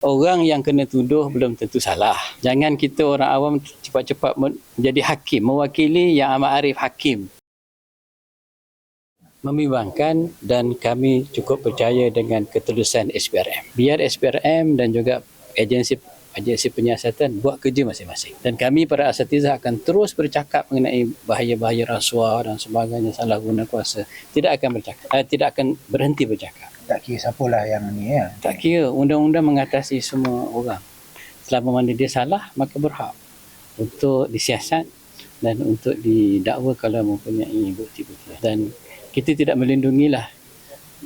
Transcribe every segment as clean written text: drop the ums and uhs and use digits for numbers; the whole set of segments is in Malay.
Orang yang kena tuduh belum tentu salah. Jangan kita orang awam cepat-cepat menjadi hakim, mewakili Yang Amat Arif Hakim. Membimbangkan dan kami cukup percaya dengan ketulusan SPRM. Biar SPRM dan juga agensi penyiasatan buat kerja masing-masing. Dan kami para asatizah akan terus bercakap mengenai bahaya-bahaya rasuah dan sebagainya, salah guna kuasa. Tidak akan berhenti bercakap. Tak kira siapalah yang ni ya. Tak kira, undang-undang mengatasi semua orang. Selama mana dia salah, maka berhak untuk disiasat dan untuk didakwa kalau mempunyai bukti-bukti. Dan kita tidak melindungilah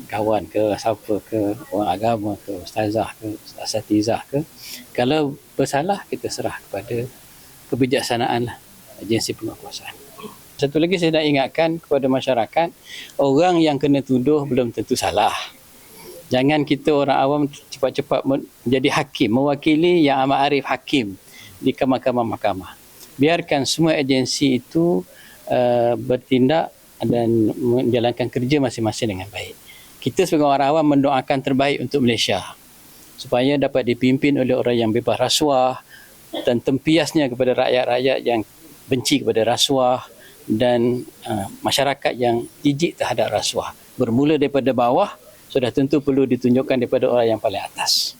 kawan ke, siapa ke, orang agama ke, ustazah ke, asatizah ke. Kalau bersalah, kita serah kepada kebijaksanaan agensi penguatkuasaan. Satu lagi saya nak ingatkan kepada masyarakat, orang yang kena tuduh belum tentu salah. Jangan kita orang awam cepat-cepat menjadi hakim, mewakili Yang Amat Arif Hakim di mahkamah-mahkamah. Biarkan semua agensi itu bertindak dan menjalankan kerja masing-masing dengan baik. Kita sebagai orang awam mendoakan terbaik untuk Malaysia supaya dapat dipimpin oleh orang yang bebas rasuah dan tempiasnya kepada rakyat-rakyat yang benci kepada rasuah dan masyarakat yang jijik terhadap rasuah. Bermula daripada bawah, sudah tentu perlu ditunjukkan daripada orang yang paling atas.